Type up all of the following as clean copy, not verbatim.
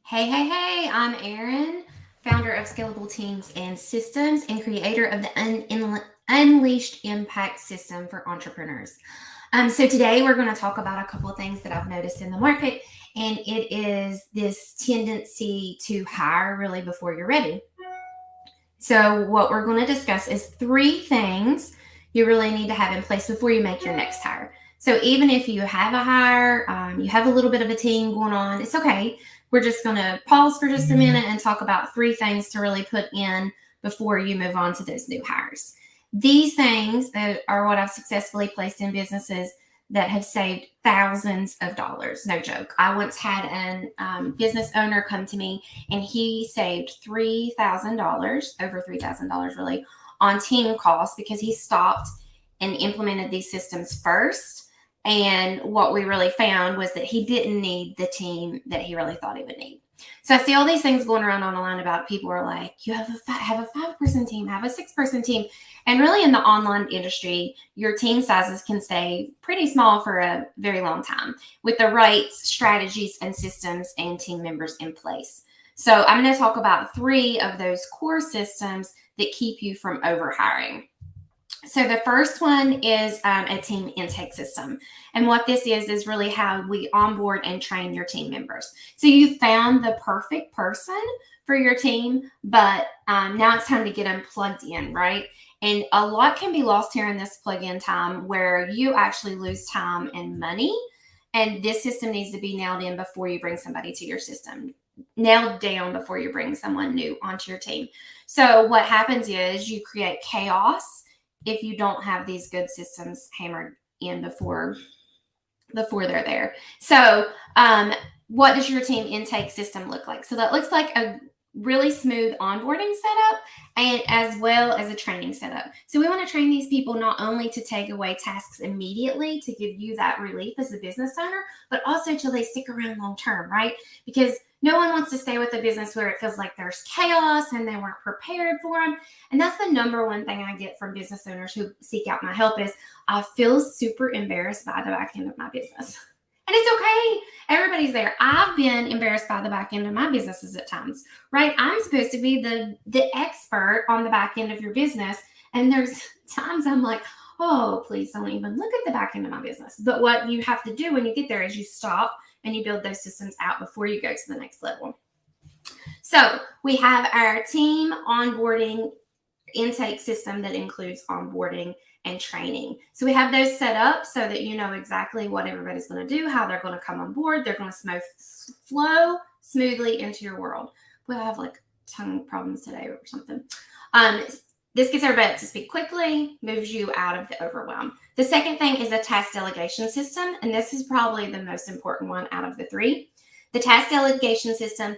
Hey, I'm Erin, founder of Scalable Teams and Systems and creator of the Unleashed Impact System for entrepreneurs. So today we're going to talk about a couple of things that I've noticed in the market, and it is this tendency to hire really before you're ready. So what we're going to discuss is three things you really need to have in place before you make your next hire. So even if you have a hire, you have a little bit of a team going on, it's okay. We're just going to pause for just a minute and talk about three things to really put in before you move on to those new hires. These things that are what I've successfully placed in businesses that have saved thousands of dollars. No joke. I once had an business owner come to me and he saved $3,000, over $3,000 really, on team costs because he stopped and implemented these systems first. And what we really found was that he didn't need the team that he really thought he would need. So I see all these things going around online about people are like, you have a 5-person team, have a 6-person team. And really in the online industry, your team sizes can stay pretty small for a very long time with the right strategies and systems and team members in place. So I'm going to talk about 3 of those core systems that keep you from overhiring. So the first one is a team intake system. And what this is really how we onboard and train your team members. So you found the perfect person for your team, but now it's time to get them plugged in, right? And a lot can be lost here in this plug-in time where you actually lose time and money. And this system needs to be nailed in before you bring somebody to your system. Nailed down before you bring someone new onto your team. So what happens is you create chaos if you don't have these good systems hammered in before they're there. So what does your team intake system look like? So that looks like a really smooth onboarding setup and as well as a training setup. So we want to train these people not only to take away tasks immediately to give you that relief as a business owner, but also till they stick around long term, right? Because no one wants to stay with a business where it feels like there's chaos and they weren't prepared for them. And that's the number one thing I get from business owners who seek out my help is I feel super embarrassed by the back end of my business. And it's okay. Everybody's there. I've been embarrassed by the back end of my businesses at times, right? I'm supposed to be the expert on the back end of your business. And there's times I'm like, oh, please don't even look at the back end of my business. But what you have to do when you get there is you stop and you build those systems out before you go to the next level. So we have our team onboarding intake system that includes onboarding and training. So we have those set up so that you know exactly what everybody's going to do, how they're going to come on board. They're going to flow smoothly into your world. We have like tongue problems today or something. This gets everybody up to speak quickly, moves you out of the overwhelm. The second thing is a task delegation system, and this is probably the most important one out of the 3. The task delegation system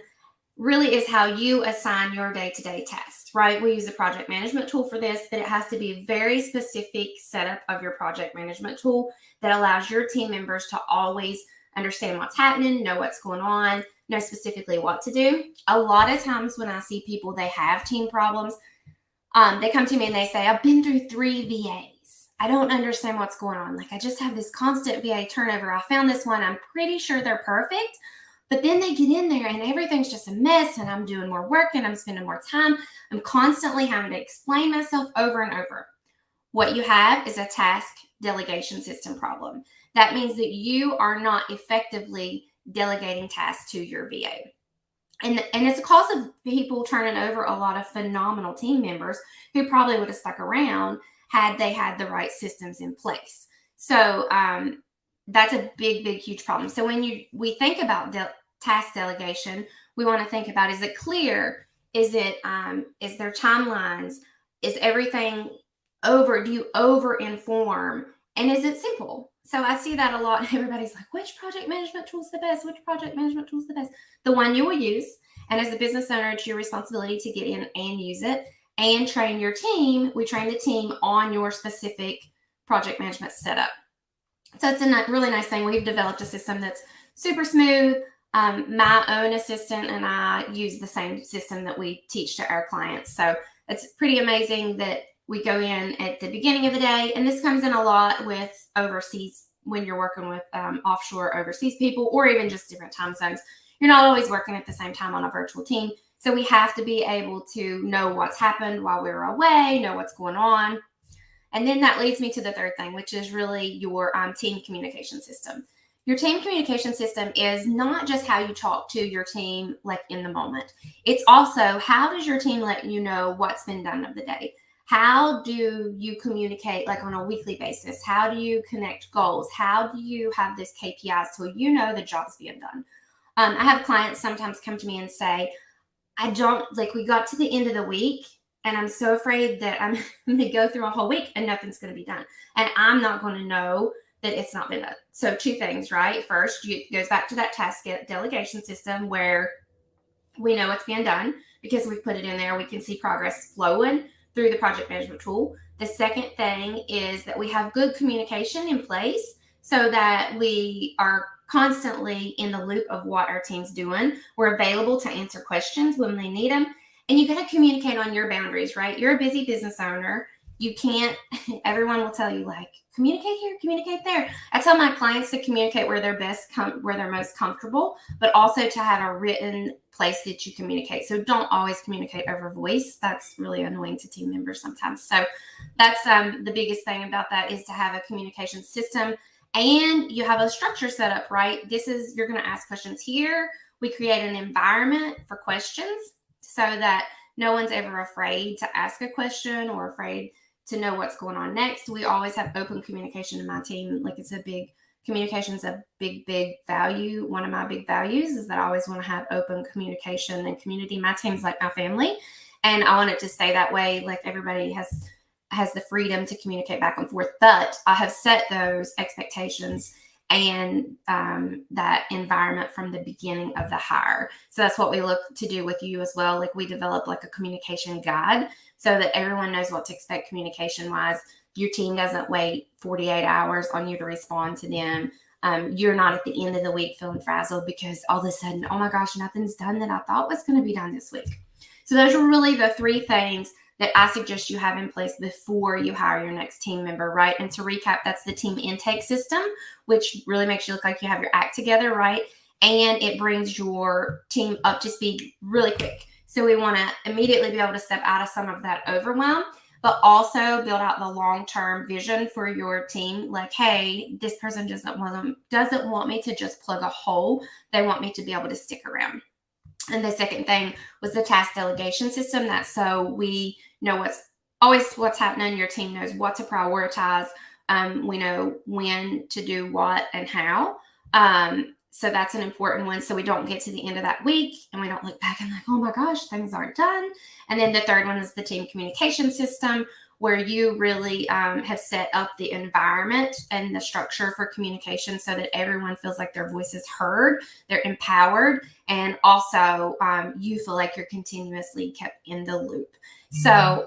really is how you assign your day-to-day tasks, right? We use a project management tool for this, but it has to be a very specific setup of your project management tool that allows your team members to always understand what's happening, know what's going on, know specifically what to do. A lot of times when I see people, they have team problems, they come to me and they say, I've been through 3 VAs. I don't understand what's going on. Like I just have this constant VA turnover. I found this one. I'm pretty sure they're perfect. But then they get in there and everything's just a mess and I'm doing more work and I'm spending more time. I'm constantly having to explain myself over and over. What you have is a task delegation system problem. That means that you are not effectively delegating tasks to your VA. And it's a cause of people turning over a lot of phenomenal team members who probably would have stuck around had they had the right systems in place. So that's a big, huge problem. So when we think about task delegation, we want to think about, is it clear? Is there timelines? Is everything over? Do you over inform? And is it simple? So I see that a lot. Everybody's like, which project management tool is the best? Which project management tool is the best? The one you will use. And as a business owner, it's your responsibility to get in and use it and train your team. We train the team on your specific project management setup. So it's a really nice thing. We've developed a system that's super smooth. My own assistant and I use the same system that we teach to our clients. So it's pretty amazing that we go in at the beginning of the day, and this comes in a lot with overseas when you're working with offshore overseas people or even just different time zones. you're not always working at the same time on a virtual team. So we have to be able to know what's happened while we were away, know what's going on. And then that leads me to the third thing, which is really your team communication system. Your team communication system is not just how you talk to your team like in the moment. It's also how does your team let you know what's been done of the day? How do you communicate like on a weekly basis? How do you connect goals? How do you have this KPIs so you know the job's being done? I have clients sometimes come to me and say, I don't like, we got to the end of the week and I'm so afraid that I'm going to go through a whole week and nothing's going to be done. And I'm not going to know that it's not been done. So two things, right? First, it goes back to that task delegation system where we know it's being done because we've put it in there. We can see progress flowing through the project management tool. The second thing is that we have good communication in place so that we are constantly in the loop of what our team's doing. We're available to answer questions when they need them. And you got to communicate on your boundaries, right? You're a busy business owner. You can't, everyone will tell you like, communicate here, communicate there. I tell my clients to communicate where they're where they're most comfortable, but also to have a written place that you communicate. So don't always communicate over voice. That's really annoying to team members sometimes. So that's the biggest thing about that is to have a communication system and you have a structure set up, right? You're going to ask questions here. We create an environment for questions so that no one's ever afraid to ask a question or afraid to know what's going on next. We always have open communication in my team. Like communication is a big value. One of my big values is that I always want to have open communication and community. My team's like my family and I want it to stay that way. Like everybody has the freedom to communicate back and forth, but I have set those expectations and that environment from the beginning of the hire. So that's what we look to do with you as well. Like we develop like a communication guide so that everyone knows what to expect communication wise. Your team doesn't wait 48 hours on you to respond to them. You're not at the end of the week feeling frazzled because all of a sudden, oh my gosh, nothing's done that I thought was going to be done this week. So those are really the three things that I suggest you have in place before you hire your next team member, right? And to recap, that's the team intake system, which really makes you look like you have your act together, right? And it brings your team up to speed really quick. So we want to immediately be able to step out of some of that overwhelm, but also build out the long-term vision for your team. Like, hey, this person doesn't want me to just plug a hole. They want me to be able to stick around. And the second thing was the task delegation system. That's so we know what's happening. Your team knows what to prioritize. We know when to do what and how. So that's an important one. So we don't get to the end of that week and we don't look back and like, oh my gosh, things aren't done. And then the third one is the team communication system, where you really have set up the environment and the structure for communication so that everyone feels like their voice is heard, they're empowered, and also you feel like you're continuously kept in the loop. So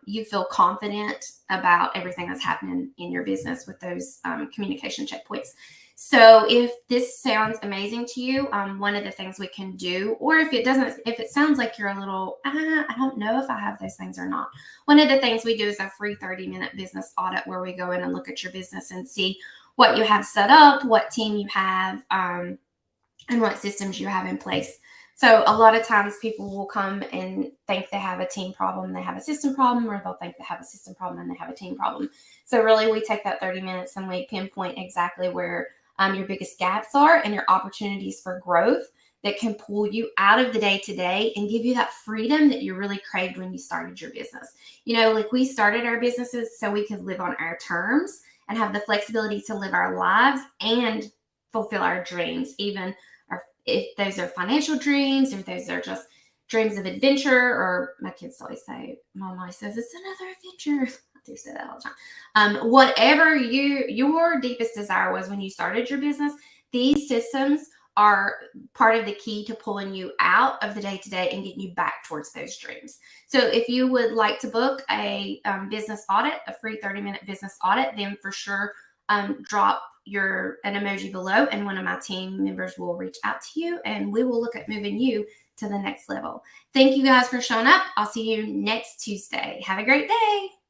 you feel confident about everything that's happening in your business with those communication checkpoints. So if this sounds amazing to you, one of the things we can do, or if it sounds like you're a little, I don't know if I have those things or not. One of the things we do is a free 30-minute business audit where we go in and look at your business and see what you have set up, what team you have, and what systems you have in place. So a lot of times people will come and think they have a team problem, they have a system problem, or they'll think they have a system problem and they have a team problem. So really we take that 30 minutes and we pinpoint exactly where your biggest gaps are and your opportunities for growth that can pull you out of the day-to-day and give you that freedom that you really craved when you started your business. You know, like we started our businesses so we could live on our terms and have the flexibility to live our lives and fulfill our dreams, even if those are financial dreams or if those are just dreams of adventure, or my kids always say, Mom always says, it's another adventure. I do say that all the time. Whatever your deepest desire was when you started your business, these systems are part of the key to pulling you out of the day-to-day and getting you back towards those dreams. So if you would like to book a business audit, a free 30-minute business audit, then for sure drop an emoji below and one of my team members will reach out to you and we will look at moving you to the next level. Thank you guys for showing up. I'll see you next Tuesday. Have a great day.